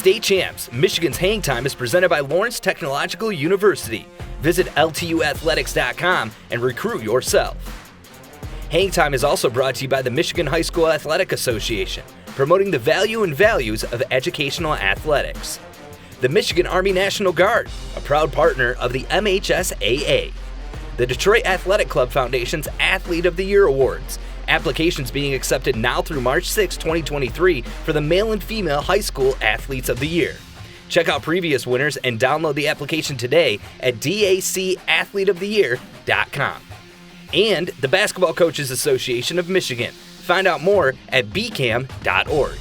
State Champs, Michigan's Hangtime is presented by Lawrence Technological University. Visit LTUathletics.com and recruit yourself. Hangtime is also brought to you by the Michigan High School Athletic Association, promoting the value and values of educational athletics. The Michigan Army National Guard, a proud partner of the MHSAA. The Detroit Athletic Club Foundation's Athlete of the Year Awards. Applications being accepted now through March 6, 2023 for the male and female high school Athletes of the Year. Check out previous winners and download the application today at dacathleteoftheyear.com. And the Basketball Coaches Association of Michigan. Find out more at bcam.org.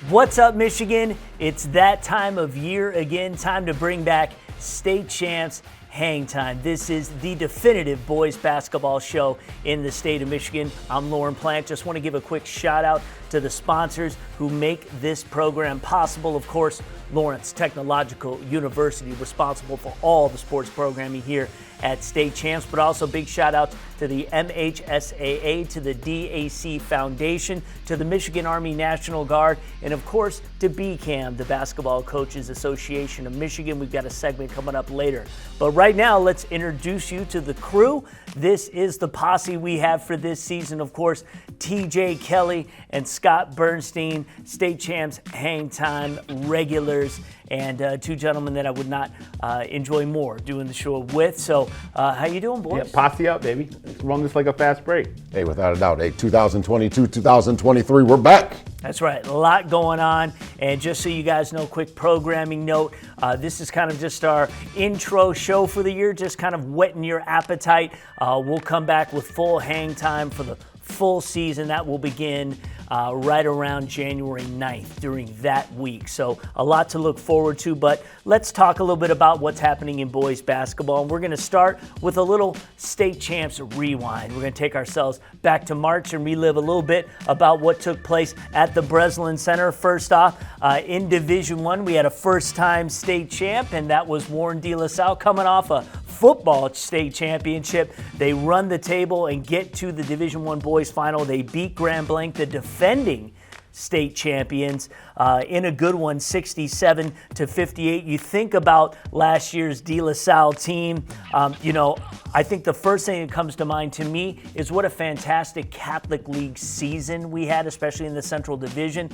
What's up, Michigan? It's that time of year again. Time to bring back State Champs Hangtime. This is the definitive boys basketball show in the state of Michigan. I'm Lorne. Just want to give a quick shout out to the sponsors who make this program possible. Of course, Lawrence Technological University, responsible for all the sports programming here at State Champs, but also big shout out to the MHSAA, to the DAC Foundation, to the Michigan Army National Guard, and of course to BCAM, the Basketball Coaches Association of Michigan. We've got a segment coming up later. But right now, let's introduce you to the crew. This is the posse we have for this season. Of course, TJ Kelley and Scott Burnstein, State Champs Hangtime regulars, and two gentlemen that I would not enjoy more doing the show with. So how you doing, boys? Yeah, posse up, baby. Let's run this like a fast break. Hey, without a doubt, 2022, 2023, we're back. That's right, a lot going on. And just so you guys know, quick programming note, this is kind of just our intro show for the year, just kind of whetting your appetite. We'll come back with full hang time for the full season. That will begin right around January 9th during that week. So a lot to look forward to, but let's talk a little bit about what's happening in boys basketball. And we're going to start with a little State Champs rewind. We're going to take ourselves back to March and relive a little bit about what took place at the Breslin Center. First off, in Division I, we had a first-time state champ, and that was Warren De La Salle coming off a football state championship. They run the table and get to the Division I boys final. They beat Grand Blanc, the defending state champions, in a good one, 67-58. You think about last year's De La Salle team, I think the first thing that comes to mind to me is what a fantastic Catholic League season we had, especially in the Central Division.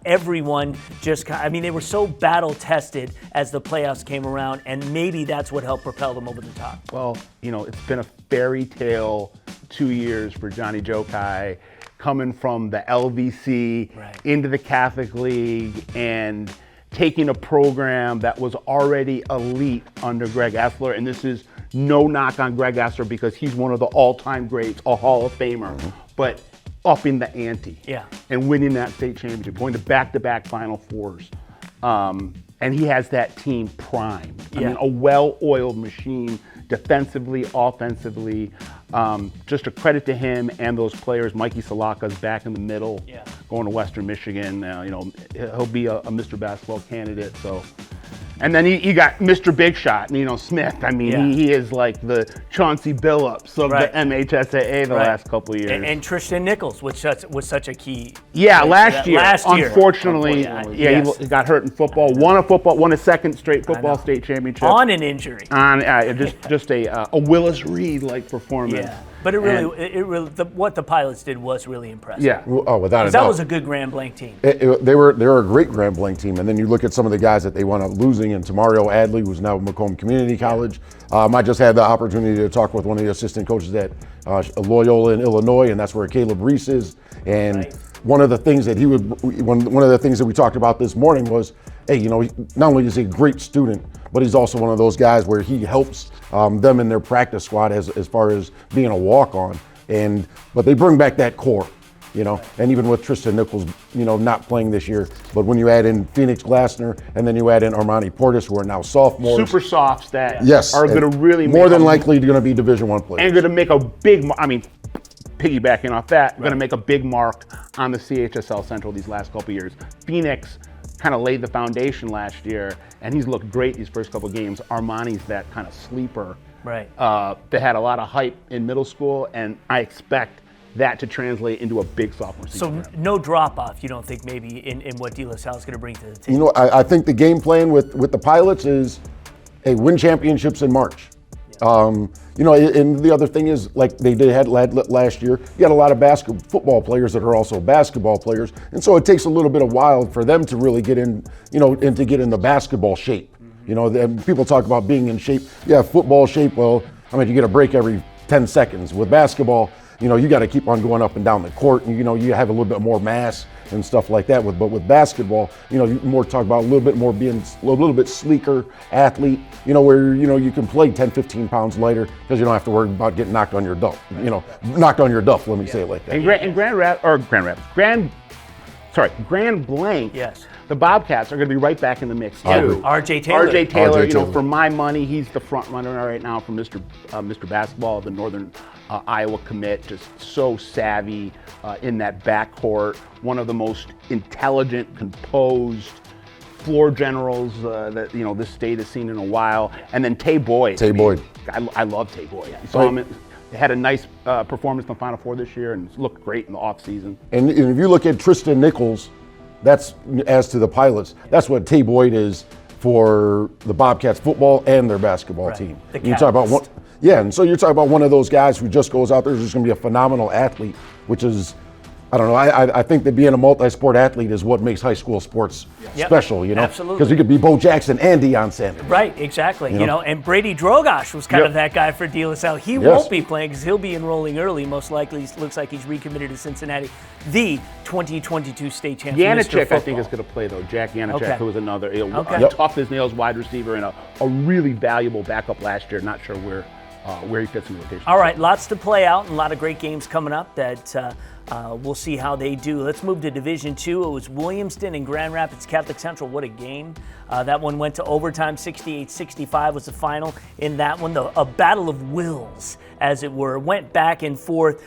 Everyone they were so battle-tested as the playoffs came around, and maybe that's what helped propel them over the top. Well, it's been a fairy tale 2 years for Johnny Jokai, coming from the LVC into the Catholic League and taking a program that was already elite under Greg Essler. And this is no knock on Greg Essler because he's one of the all-time greats, a Hall of Famer, but upping the ante and winning that state championship, going to back-to-back Final Fours. And he has that team primed. I mean, a well-oiled machine, defensively, offensively. Just a credit to him and those players. Mikey Salaka's back in the middle, going to Western Michigan. He'll be a Mr. Basketball candidate. So, and then you got Mr. Big Shot, Smith. I mean, he is like the Chauncey Billups of the MHSAA the last couple of years. And Tristan Nichols, which was such a key. Yeah, last year. Unfortunately, he got hurt in football. Won a second straight football state championship on an injury. Just a Willis Reed-like performance. Yeah. But what the Pilots did was really impressive. Yeah. Oh, without a doubt. That was a good Grand Blanc team. They were a great Grand Blanc team. And then you look at some of the guys that they wound up losing, and Tamario Adley, who's now at Macomb Community College. I just had the opportunity to talk with one of the assistant coaches at Loyola in Illinois, and that's where Caleb Reese is. And one of the things that we talked about this morning was, hey, not only is he a great student, but he's also one of those guys where he helps them in their practice squad as far as being a walk-on. But they bring back that core, and even with Tristan Nichols, not playing this year. But when you add in Phoenix Glassner and then you add in Armani Portis, who are now sophomores. Super softs that are going to really more than likely going to be Division I players. And going to make a big, piggybacking off that, going to make a big mark on the CHSL Central these last couple of years. Phoenix kind of laid the foundation last year, and he's looked great these first couple of games. Armani's that kind of sleeper. Right. That had a lot of hype in middle school, and I expect that to translate into a big sophomore season. So no drop-off, you don't think, maybe, in what De La Salle is going to bring to the team? You know, I think the game plan with the Pilots is, hey, win championships in March. You know, and the other thing is, like they had last year, you got a lot of football players that are also basketball players, and so it takes a little bit of while for them to really get in, you know, and to get in the basketball shape. You know, people talk about being in shape. Yeah, football shape. Well, I mean, you get a break every 10 seconds. With basketball, you know, you got to keep on going up and down the court, and you know, you have a little bit more mass and stuff like that. But with basketball, you know, you more talk about a little bit more being a little bit sleeker athlete, you know, where, you know, you can play 10, 15 pounds lighter because you don't have to worry about getting knocked on your duff, you know, knocked on your duff, let me say it like that. And Grand Blanc, yes, the Bobcats are going to be right back in the mix too. RJ Taylor. RJ Taylor, you know, for my money, he's the front runner right now for Mr. Basketball, the Northern Iowa commit. Just so savvy in that backcourt. One of the most intelligent, composed floor generals that, you know, this state has seen in a while. And then Tay Boyd. I love Tay Boyd. I saw him. Had a nice performance in the Final Four this year and looked great in the offseason. And if you look at Tristan Nichols, that's, as to the Pilots, that's what Tay Boyd is for the Bobcats football and their basketball team. You talk about one, and so you're talking about one of those guys who just goes out there, who's just going to be a phenomenal athlete, which is, I don't know, I think that being a multi-sport athlete is what makes high school sports special, you know? Absolutely. Because you could be Bo Jackson and Deion Sanders. Right, exactly. You know, and Brady Drogosh was kind of that guy for De La Salle. He won't be playing because he'll be enrolling early. Most likely, looks like he's recommitted to Cincinnati. The 2022 state champion. Yannicek, I think, is going to play, though. Jack Yannicek, who was another tough as nails wide receiver and a really valuable backup last year. Not sure where he fits in the rotation. All right, lots to play out and a lot of great games coming up that we'll see how they do. Let's move to Division II. It was Williamston and Grand Rapids Catholic Central. What a game. That one went to overtime. 68-65 was the final in that one. A battle of wills, as it were. Went back and forth.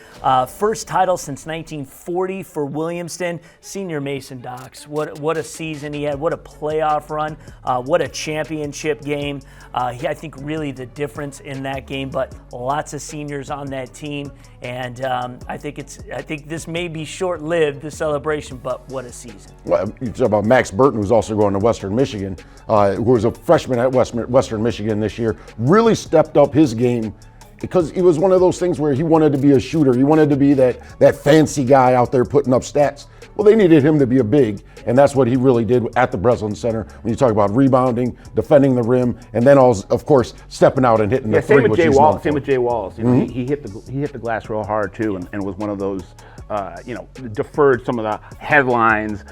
First title since 1940 for Williamston. Senior Mason Docks. What a season he had. What a playoff run. What a championship game. I think really the difference in that game, but lots of seniors on that team. And I think this may be short-lived, the celebration, but what a season. Well, you talk about Max Burton, who's also going to Western Michigan, who was a freshman at Western Michigan this year, really stepped up his game because he was one of those things where he wanted to be a shooter. He wanted to be that fancy guy out there putting up stats. Well, they needed him to be a big, and that's what he really did at the Breslin Center. When you talk about rebounding, defending the rim, and then, of course, stepping out and hitting the three, which he's known for. Same with Jay Wallace. You know, he hit the glass real hard too, and was one of those. You know, deferred some of the headlines,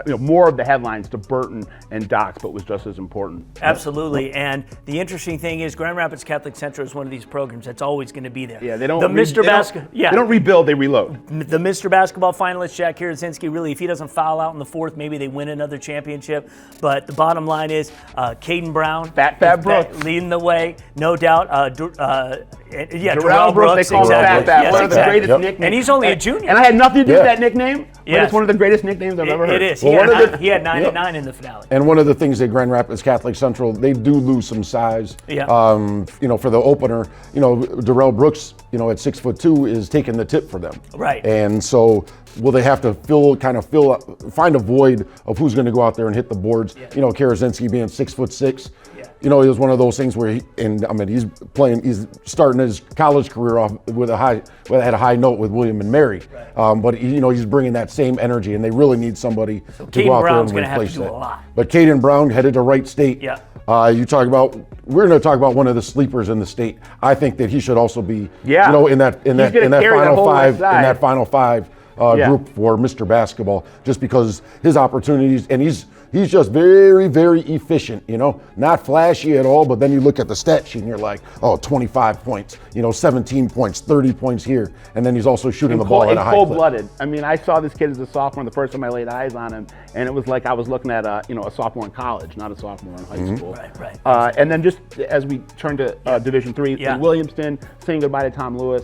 you know, more of the headlines to Burton and Docks, but was just as important. Absolutely, and the interesting thing is Grand Rapids Catholic Central is one of these programs that's always going to be there. Yeah, they don't. They don't rebuild; they reload. The Mr. Basketball finalist Jack Karazinski, really, if he doesn't foul out in the fourth, maybe they win another championship. But the bottom line is, Caden Brown, Fat Brooks, leading the way, no doubt. Darrell Brooks, they call him Fat. One of the greatest nicknames, and he's only a junior. And I had nothing to do with that nickname, but it's one of the greatest nicknames I've ever heard. It is. He had 9 and 9 in the finale. And one of the things that Grand Rapids Catholic Central, they do lose some size. Yeah. You know, for the opener, you know, Darrell Brooks, you know, at 6'2", is taking the tip for them. Right. And so will they have to find a void of who's going to go out there and hit the boards? Yeah. You know, Karazinski being 6'6". Yeah. You know, it was one of those things where he's starting his college career off at a high note with William and Mary. Right. But he's bringing that same energy, and they really need somebody to go out there and replace that. But Caden Brown headed to Wright State. Yeah. We're going to talk about one of the sleepers in the state. I think that he should also be, in that final five group for Mr. Basketball, just because his opportunities, and he's just very, very efficient, you know, not flashy at all, but then you look at the stat sheet and you're like, 25 points, 17 points, 30 points here, and then he's also shooting the ball at a high clip. Cold-blooded. I mean, I saw this kid as a sophomore the first time I laid eyes on him, and it was like I was looking at a sophomore in college, not a sophomore in high school. Right. And then just as we turn to Division III, in Williamston, saying goodbye to Tom Lewis,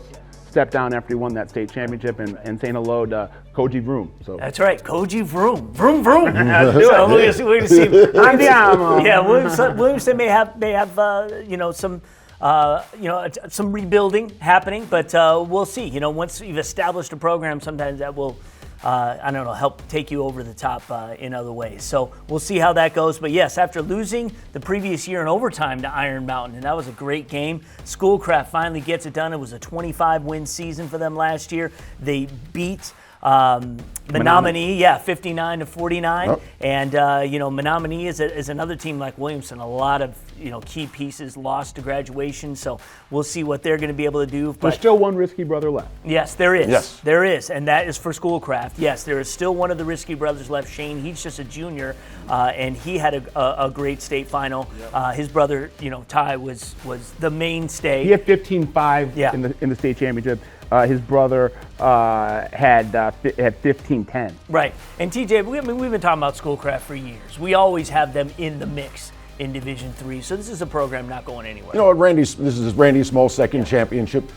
stepped down after he won that state championship, and saying hello to Koji Vroom. So that's right, Koji Vroom. Vroom, vroom. We're going to see. Andiamo. Yeah, Williamson may have some some rebuilding happening, but we'll see. Once you've established a program, sometimes that will, help take you over the top in other ways. So we'll see how that goes. But yes, after losing the previous year in overtime to Iron Mountain, and that was a great game, Schoolcraft finally gets it done. It was a 25-win season for them last year. They beat Menominee, 59-49. Oh. And, Menominee is another team like Williamson. A lot of, key pieces lost to graduation. So we'll see what they're going to be able to do. But there's still one Risky brother left. Yes, there is. Yes. There is. And that is for Schoolcraft. Yes, there is still one of the Risky brothers left. Shane, he's just a junior, and he had a great state final. Yep. His brother, Ty, was the mainstay. He had 15-5 in the state championship. His brother had 15-10. Right. And TJ, we've been talking about Schoolcraft for years. We always have them in the mix in Division III. So this is a program not going anywhere. This is Randy Small's second championship.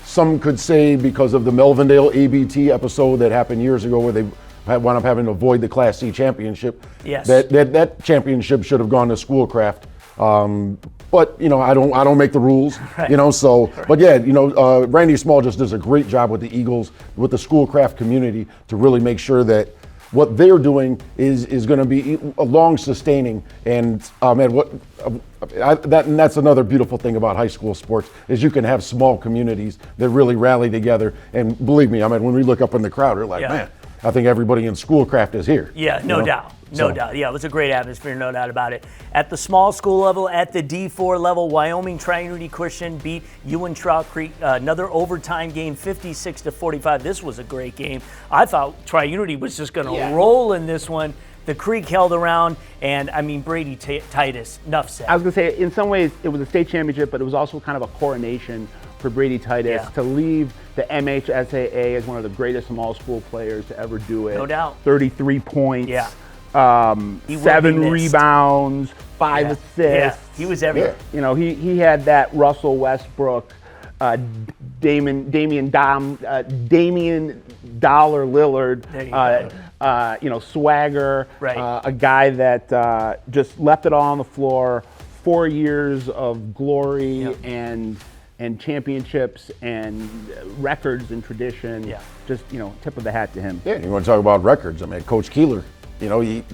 Some could say because of the Melvindale ABT episode that happened years ago where they wound up having to avoid the Class C championship. Yes. That championship should have gone to Schoolcraft. But I don't make the rules, right. So. Right. But yeah, Randy Small just does a great job with the Eagles, with the Schoolcraft community to really make sure that what they're doing is going to be long sustaining. And that's another beautiful thing about high school sports is you can have small communities that really rally together. And believe me, when we look up in the crowd, we're like, man, I think everybody in Schoolcraft is here. Yeah, no doubt. No doubt. Yeah, it was a great atmosphere, no doubt about it. At the small school level, at the D4 level, Wyoming Tri-Unity Christian beat Trout Creek. Another overtime game, 56-45. This was a great game. I thought Tri-Unity was just going to roll in this one. The Creek held around, and Brady Titus, enough said. I was going to say, in some ways, it was a state championship, but it was also kind of a coronation for Brady Titus to leave the MHSAA as one of the greatest small school players to ever do it. No doubt. 33 points. Yeah. 7 rebounds, 5 assists. Yeah, he was everywhere. He had that Russell Westbrook, Damian Dollar Lillard, swagger, right. A guy that just left it all on the floor. 4 years of glory and championships and records and tradition. Yeah. Just tip of the hat to him. Yeah, you want to talk about records? Coach Keeler. You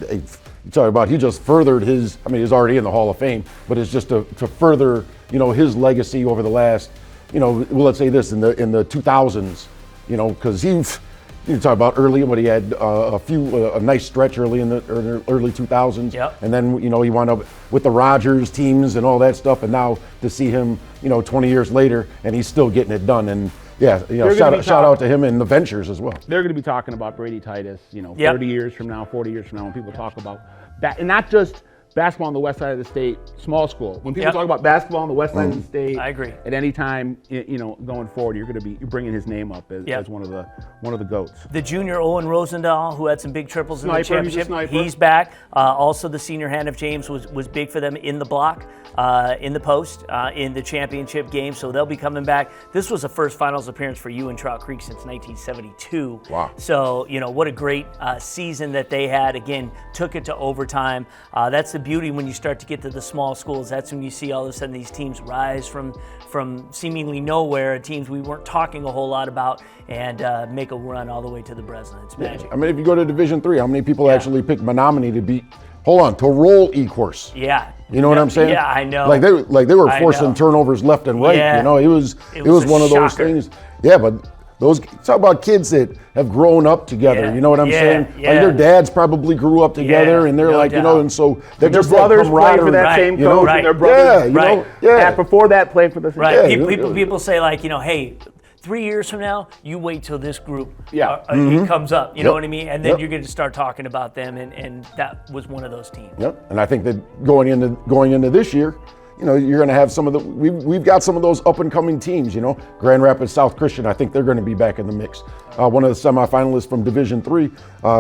talk about he just furthered his. He's already in the Hall of Fame, but it's just to further his legacy over the last let's say this in the 2000s, because you talk about early when he had a nice stretch early in the early 2000s, and then he wound up with the Rogers teams and all that stuff, and now to see him 20 years later and he's still getting it done. And shout out to him and the Ventures as well. They're going to be talking about Brady Titus, 30 years from now, 40 years from now, when people talk about that, and not just basketball on the west side of the state, small school. When people talk about basketball on the west side of the state, I agree. At any time, going forward, you're bringing his name up as one of the goats. The junior Owen Rosendahl, who had some big triples in the championship, he's back. Also, the senior Hannah James was big for them in the block, in the post, in the championship game. So they'll be coming back. This was the first finals appearance for Trout Creek since 1972. Wow. So what a great season that they had. Again, took it to overtime. That's the beauty when you start to get to the small schools. That's when you see all of a sudden these teams rise from seemingly nowhere, teams we weren't talking a whole lot about, and make a run all the way to the Breslin. It's magic. If you go to Division III, how many people actually pick Menominee to roll E-course? Yeah. You know what I'm saying? Yeah, I know. Like they were forcing turnovers left and right. Yeah. It was one of those things. Yeah, but talk about kids that have grown up together. You know what I'm saying? Yeah. Like their dads probably grew up together, and they're and so they're their just brothers played for that right. same coach, and their brothers, before that played for the same. Right. People say hey, 3 years from now, you wait till this group it comes up. You know what I mean? And then you're going to start talking about them, and that was one of those teams. Yep. And I think that going into this year, you're going to have some of the we've got some of those up and coming teams. Grand Rapids South Christian. I think they're going to be back in the mix. One of the semifinalists from Division III,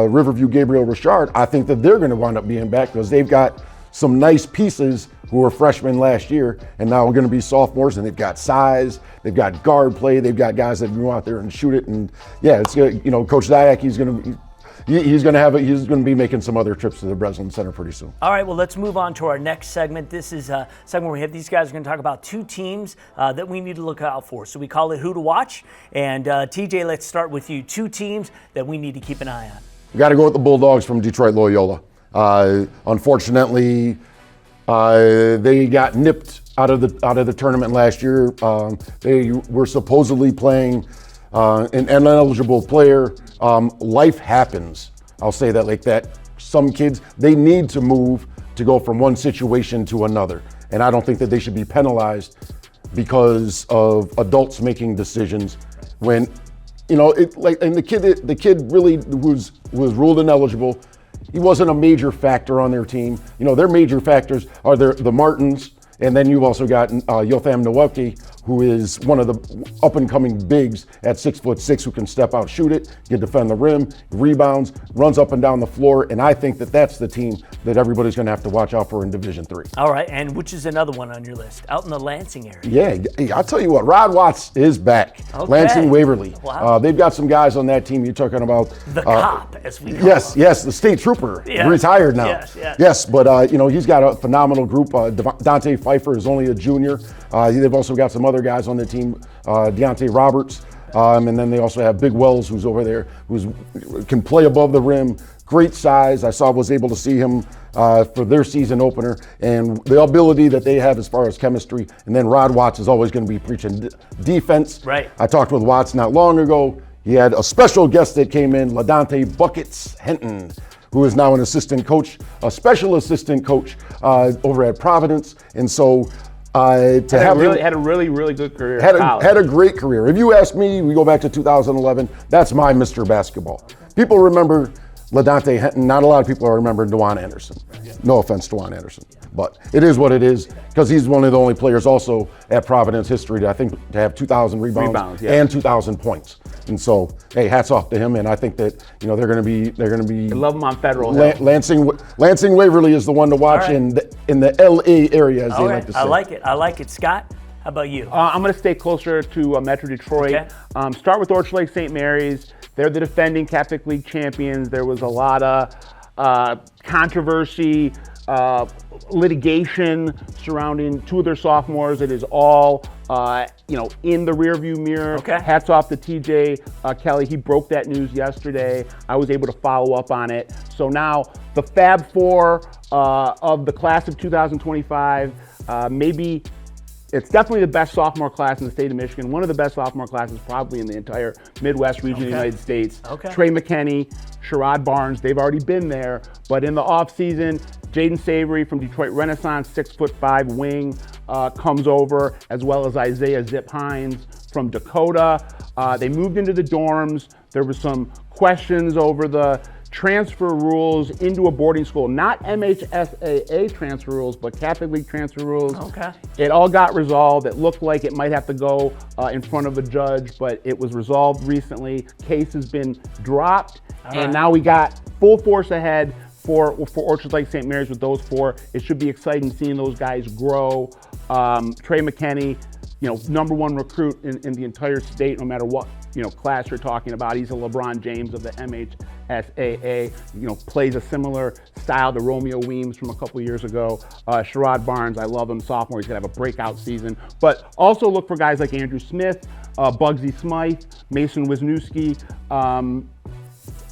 Riverview Gabriel Richard. I think that they're going to wind up being back because they've got some nice pieces who were freshmen last year and now are going to be sophomores, and they've got size, they've got guard play, they've got guys that can go out there and shoot it. And it's Coach Zayak, he's going to be making some other trips to the Breslin Center pretty soon. All right, well, let's move on to our next segment. This is a segment where we have these guys are going to talk about two teams that we need to look out for. So we call it Who to Watch. And TJ, let's start with you. Two teams that we need to keep an eye on. We got to go with the Bulldogs from Detroit Loyola. Unfortunately, they got nipped out of the tournament last year. They were supposedly playing an ineligible player. Life happens. I'll say that like that. Some kids, they need to move to go from one situation to another. And I don't think that they should be penalized because of adults making decisions when, and the kid really was ruled ineligible. He wasn't a major factor on their team. Their major factors are the Martins, and then you've also got Yotham Nowelke, who is one of the up-and-coming bigs at 6'6", who can step out, shoot it, can defend the rim, rebounds, runs up and down the floor, and I think that that's the team that everybody's going to have to watch out for in Division III. All right, and which is another one on your list? Out in the Lansing area. Yeah, I'll tell you what, Rod Watts is back. Okay. Lansing Waverly. Wow. They've got some guys on that team. You're talking about the cop, as we call him. Yes, the state trooper, retired now. Yes, but he's got a phenomenal group. Dante Pfeiffer is only a junior. They've also got some other guys on the team, Deontay Roberts, and then they also have Big Wells, who's over there, can play above the rim, great size. Was able to see him for their season opener, and the ability that they have as far as chemistry. And then Rod Watts is always going to be preaching defense. Right. I talked with Watts not long ago. He had a special guest that came in, LaDante Buckets Henton, who is now an assistant coach, a special assistant coach over at Providence. And so had a really good career. Had a great career. If you ask me, we go back to 2011. That's my Mr. Basketball. People remember LaDante Henton. Not a lot of people are remembering DeJuan Anderson. No offense, DeJuan Anderson, but it is what it is because he's one of the only players also at Providence history to have 2,000 rebounds and 2,000 points. And so, hey, hats off to him. And I think that they're going to be. I love him on Federal. Lansing Waverly is the one to watch in the LA area, as they like to say. I like it. Scott, how about you? I'm going to stay closer to Metro Detroit. Okay. Start with Orchard Lake St. Mary's. They're the defending Catholic League champions. There was a lot of controversy, litigation surrounding two of their sophomores. It is all in the rearview mirror. Okay. Hats off to TJ Kelley. He broke that news yesterday. I was able to follow up on it. So now the Fab Four of the class of 2025, maybe it's definitely the best sophomore class in the state of Michigan. One of the best sophomore classes probably in the entire Midwest region of the United States. Okay. Trey McKinney, Sherrod Barnes, they've already been there. But in the offseason, Jaden Savory from Detroit Renaissance, 6'5" wing, comes over, as well as Isaiah Zip Hines from Dakota. They moved into the dorms. There was some questions over the transfer rules into a boarding school, not MHSAA transfer rules, but Catholic League transfer rules. Okay. It all got resolved. It looked like it might have to go in front of a judge, but it was resolved recently. Case has been dropped, and now we got full force ahead for Orchard Lake St. Mary's with those four. It should be exciting seeing those guys grow. Trey McKinney, number one recruit in the entire state, no matter what class you're talking about. He's a LeBron James of the MHSAA. Plays a similar style to Romeo Weems from a couple years ago. Sherrod Barnes, I love him, sophomore. He's gonna have a breakout season. But also look for guys like Andrew Smith, Bugsy Smythe, Mason Wisniewski,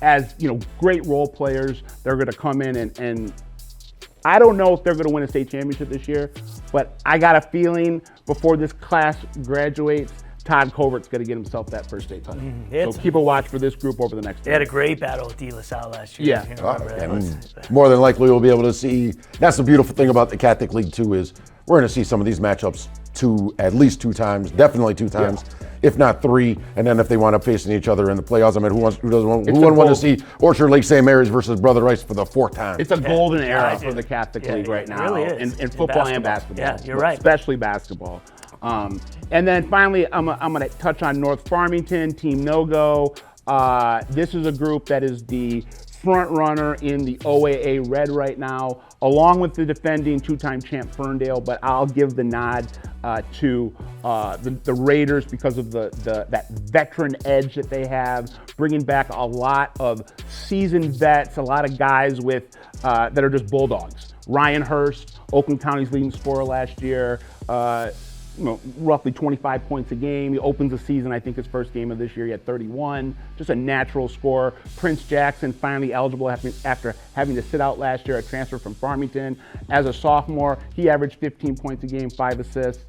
as great role players. They're gonna come in and I don't know if they're going to win a state championship this year, but I got a feeling before this class graduates, Todd Covert's going to get himself that first state title. So keep a watch for this group over the next They had a great battle with De La Salle last year. Yeah. More than likely we'll be able to see. That's the beautiful thing about the Catholic League too, is we're going to see some of these matchups at least two times, definitely two times, if not three. And then if they wind up facing each other in the playoffs, I mean, who wouldn't want to see Orchard Lake St. Mary's versus Brother Rice for the fourth time? It's a golden era for the Catholic League right now, really is. in football and basketball. Yeah, you're right. Especially basketball. And then finally, I'm going to touch on North Farmington, Team No Go. This is a group that is the front runner in the OAA Red right now, along with the defending two-time champ Ferndale, but I'll give the nod to the Raiders because of that veteran edge that they have, bringing back a lot of seasoned vets, a lot of guys with that are just bulldogs. Ryan Hurst, Oakland County's leading scorer last year, roughly 25 points a game. He opens the season, I think his first game of this year, he had 31. Just a natural scorer. Prince Jackson finally eligible after having to sit out last year, a transfer from Farmington. As a sophomore, he averaged 15 points a game, 5 assists.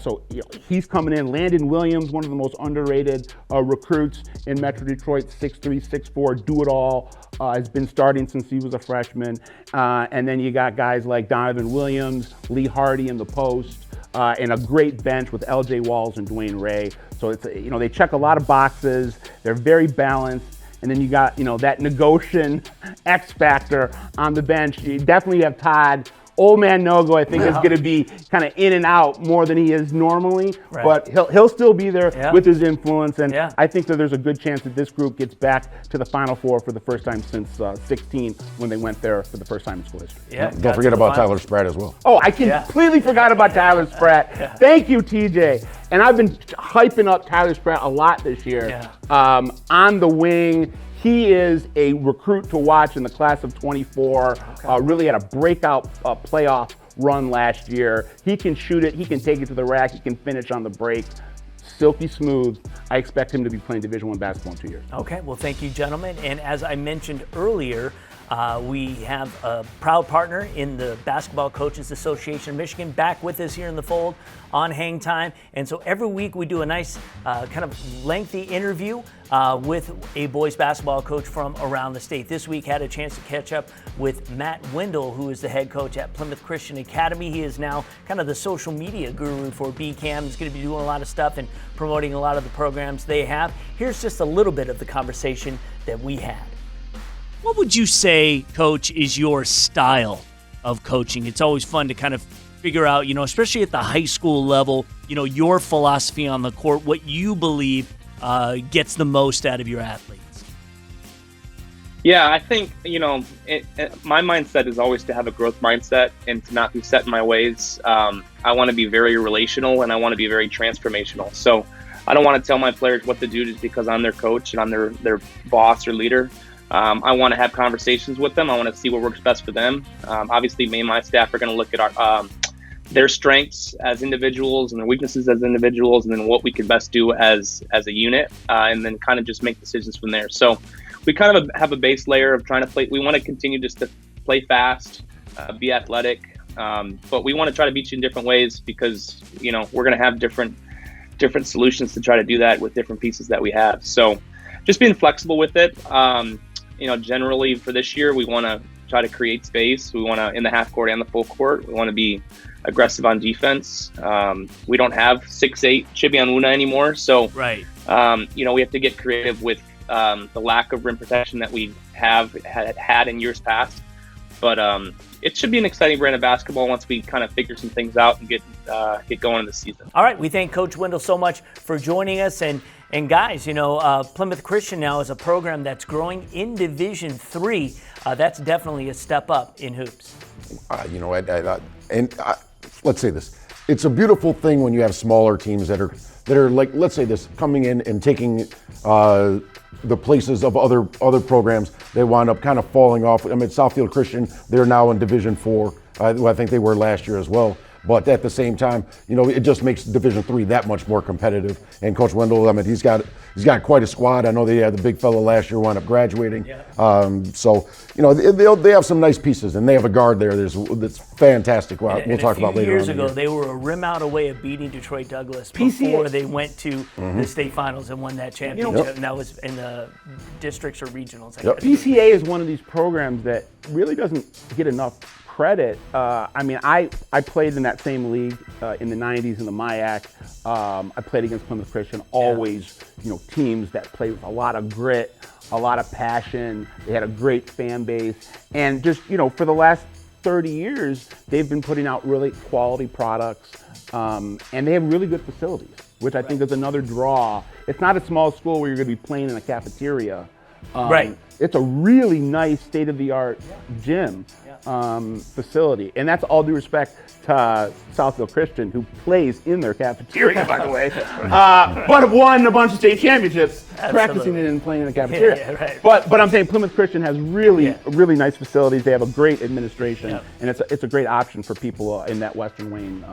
So he's coming in. Landon Williams, one of the most underrated recruits in Metro Detroit, 6'3", 6'4", do-it-all, has been starting since he was a freshman. And then you got guys like Donovan Williams, Lee Hardy in the post, and a great bench with L.J. Walls and Dwayne Ray. So it's they check a lot of boxes. They're very balanced. And then you got that Negocian X factor on the bench. You definitely have Todd. Old man Nogo, I think, is going to be kind of in and out more than he is normally, but he'll still be there with his influence, and I think that there's a good chance that this group gets back to the Final Four for the first time since 16, when they went there for the first time in school history. Don't forget about Tyler Spratt as well. Oh, I completely forgot about Tyler Spratt. Thank you, TJ. And I've been hyping up Tyler Spratt a lot this year. On the wing. He is a recruit to watch in the class of 24. Really had a breakout playoff run last year. He can shoot it. He can take it to the rack. He can finish on the break. Silky smooth. I expect him to be playing Division I basketball in 2 years. Okay, well, thank you, gentlemen. And as I mentioned earlier, we have a proud partner in the Basketball Coaches Association of Michigan back with us here in the fold on Hangtime. And so every week we do a nice kind of lengthy interview with a boys basketball coach from around the state. This week had a chance to catch up with Matt Wendell, who is the head coach at Plymouth Christian Academy. He is now kind of the social media guru for BCAM. He's going to be doing a lot of stuff and promoting a lot of the programs they have. Here's just a little bit of the conversation that we had. What would you say, Coach, is your style of coaching? It's always fun to kind of figure out, especially at the high school level, your philosophy on the court, what you believe gets the most out of your athletes. Yeah, I think, my mindset is always to have a growth mindset and to not be set in my ways. I want to be very relational and I want to be very transformational. So I don't want to tell my players what to do just because I'm their coach and I'm their boss or leader. I want to have conversations with them. I want to see what works best for them. Obviously, me and my staff are going to look at their strengths as individuals and their weaknesses as individuals, and then what we can best do as a unit, and then kind of just make decisions from there. So we kind of have a base layer of trying to play. We want to continue just to play fast, be athletic, but we want to try to beat you in different ways because, we're going to have different solutions to try to do that with different pieces that we have. So just being flexible with it. Generally for this year, we want to try to create space. We want to, in the half court and the full court, we want to be aggressive on defense. We don't have 6'8" Chibi Onwuna anymore. So, we have to get creative with the lack of rim protection that we have had in years past. But it should be an exciting brand of basketball once we kind of figure some things out and get going in the season. All right, we thank Coach Wendell so much for joining us. And guys, Plymouth Christian now is a program that's growing in Division III. That's definitely a step up in hoops. Let's say this: it's a beautiful thing when you have smaller teams that are like, let's say this, coming in and taking the places of other programs. They wind up kind of falling off. I mean, Southfield Christian, they're now in Division IV. I think they were last year as well. But at the same time, it just makes Division III that much more competitive. And Coach Wendell, he's got quite a squad. I know they had the big fella last year wound up graduating. So they have some nice pieces, and they have a guard there that's fantastic. We'll talk about later on. A few years ago, they were a rim out away of beating Detroit Douglas before they went to the state finals and won that championship. And that was in the districts or regionals. BCA is one of these programs that really doesn't get enough credit. I played in that same league in the 90s in the MIAC. I played against Plymouth Christian, always, teams that played with a lot of grit, a lot of passion. They had a great fan base. And just, for the last 30 years, they've been putting out really quality products. And they have really good facilities, which I think is another draw. It's not a small school where you're going to be playing in a cafeteria. Right. It's a really nice state-of-the-art gym facility, and that's all due respect to Southfield Christian, who plays in their cafeteria, by the way, but have won a bunch of state championships practicing it and playing in the cafeteria. Yeah, right. But I'm saying Plymouth Christian has really nice facilities. They have a great administration, and it's a great option for people in that Western Wayne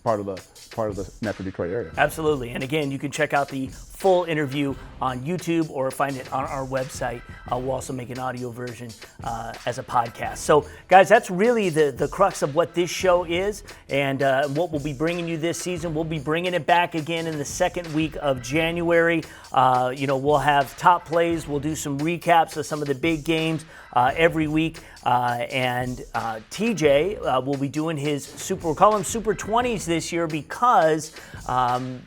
part of the Metro Detroit area. Absolutely. And again, you can check out the full interview on YouTube or find it on our website. We'll also make an audio version as a podcast. So, guys, that's really the crux of what this show is and what we'll be bringing you this season. We'll be bringing it back again in the second week of January. We'll have top plays. We'll do some recaps of some of the big games every week. And TJ will be doing we'll call him Super 20s this year because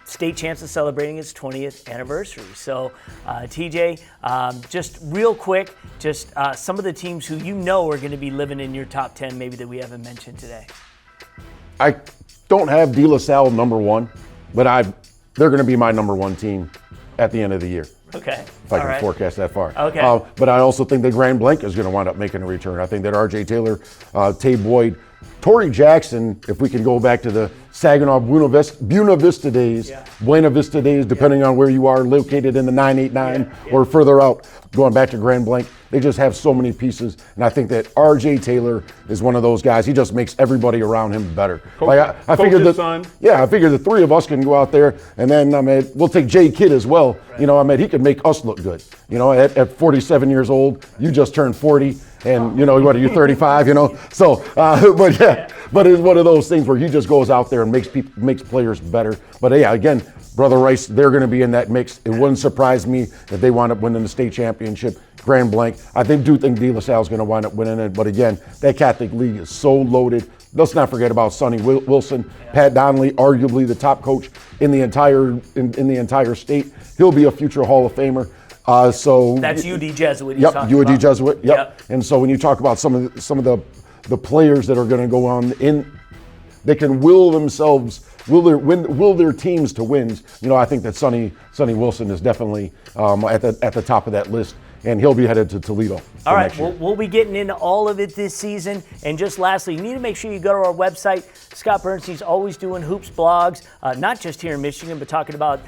State Champs is celebrating its 20th anniversary. So, TJ, just real quick, some of the teams who are going to be living in your top 10 maybe that we haven't mentioned today. I don't have De La Salle number one, but they're going to be my number one team at the end of the year. Okay. If I can forecast that far. Okay. But I also think that Grand Blanc is going to wind up making a return. I think that R.J. Taylor, Tay Boyd, Torrey Jackson, if we can go back to the Saginaw Buena Vista days, depending on where you are located in the 989 or further out, going back to Grand Blanc, they just have so many pieces. And I think that R.J. Taylor is one of those guys. He just makes everybody around him better. I figured the three of us can go out there, and then we'll take Jay Kidd as well. Right. He could make us look good. At 47 years old, you just turned 40. And what are you, 35? So, but it's one of those things where he just goes out there and makes players better. But again, Brother Rice, they're going to be in that mix. It wouldn't surprise me if they wind up winning the state championship. Grand Blanc, I do think De La Salle is going to wind up winning it. But again, that Catholic League is so loaded. Let's not forget about Sonny Wilson, Pat Donnelly, arguably the top coach in the entire state. He'll be a future Hall of Famer. So that's UD Jesuit. Yep, UD Jesuit. Yep. And so when you talk about some of the players that are going to go on they can will their teams to wins. I think that Sonny Wilson is definitely at the top of that list, and he'll be headed to Toledo. All right, we'll be getting into all of it this season. And just lastly, you need to make sure you go to our website. Scott Burnstein's always doing hoops blogs, not just here in Michigan, but talking about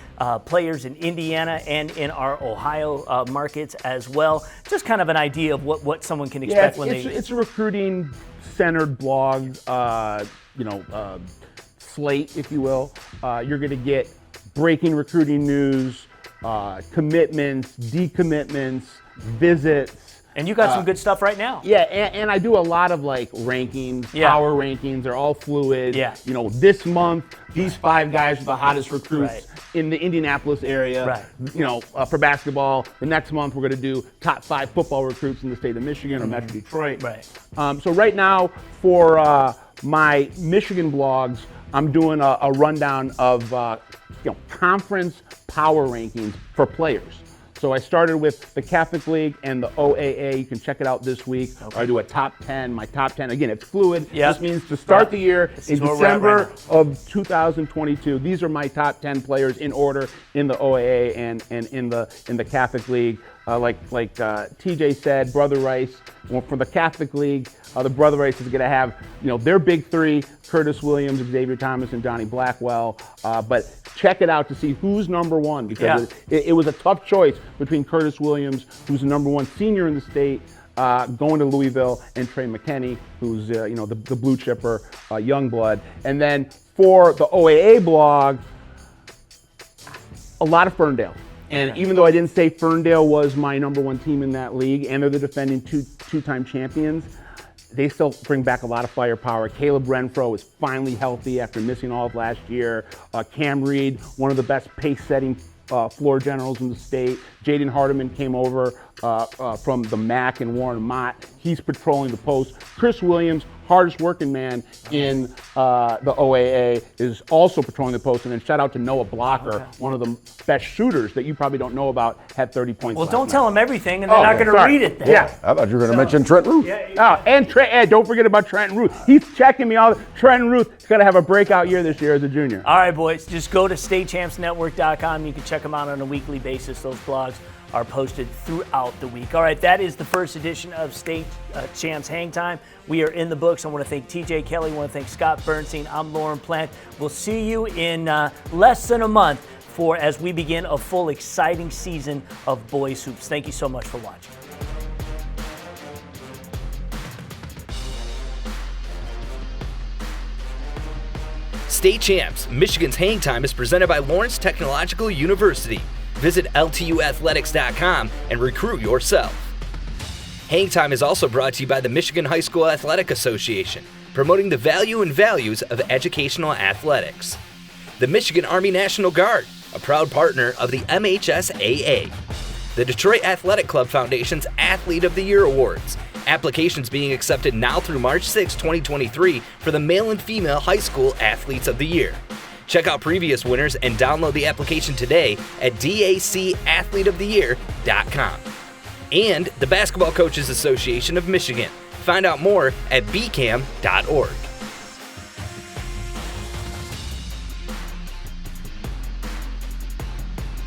players in Indiana and in our Ohio markets as well. Just kind of an idea of what someone can expect it's a recruiting-centered blog, slate, if you will. You're going to get breaking recruiting news, commitments, decommitments, visits. And you got some good stuff right now. Yeah, and I do a lot of rankings, power rankings. They're all fluid. Yeah. This month, these 5 guys are the hottest recruits in the Indianapolis area. Right. For basketball. The next month, we're going to do top 5 football recruits in the state of Michigan or Metro Detroit. Right. So right now, for my Michigan blogs, I'm doing a rundown of conference power rankings for players. So I started with the Catholic League and the OAA. You can check it out this week. Okay. I do a top 10. My top 10, again, it's fluid. Yep. This means to start the year in December of 2022. These are my top 10 players in order in the OAA and in the Catholic League. Like TJ said, Brother Rice, for the Catholic League, the Brother Rice is going to have their big 3: Curtis Williams, Xavier Thomas, and Johnny Blackwell. But check it out to see who's number one, because it was a tough choice between Curtis Williams, who's the number 1 senior in the state, going to Louisville, and Trey McKinney, who's the blue chipper, young blood. And then for the OAA blog, a lot of Ferndale. And even though I didn't say Ferndale was my number 1 team in that league, and they're the defending two-time champions, they still bring back a lot of firepower. Caleb Renfro is finally healthy after missing all of last year. Cam Reed, one of the best pace-setting floor generals in the state. Jaden Hardiman came over from the MAC and Warren Mott. He's patrolling the post. Chris Williams, hardest working man in the OAA, is also patrolling the post. And then shout out to Noah Blocker, one of the best shooters that you probably don't know about, had 30 points. Well, don't tell them everything, and they're not going to read it then. Yeah. I thought you were going to mention Trent Ruth. And don't forget about Trenton Ruth. He's checking me out. Trenton Ruth is going to have a breakout year this year as a junior. All right, boys. Just go to statechampsnetwork.com. You can check them out on a weekly basis, those blogs. are posted throughout the week. All right, that is the first edition of State Champs Hangtime. We are in the books. I want to thank TJ Kelley. I want to thank Scott Burnstein. I'm Lorne Plant. We'll see you in less than a month as we begin a full exciting season of boys hoops. Thank you so much for watching. State Champs, Michigan's Hangtime is presented by Lawrence Technological University. Visit LTUathletics.com and recruit yourself. Hangtime is also brought to you by the Michigan High School Athletic Association, promoting the value and values of educational athletics. The Michigan Army National Guard, a proud partner of the MHSAA. The Detroit Athletic Club Foundation's Athlete of the Year Awards. Applications being accepted now through March 6, 2023 for the male and female high school Athletes of the Year. Check out previous winners and download the application today at dacathleteoftheyear.com. And the Basketball Coaches Association of Michigan. Find out more at bcam.org.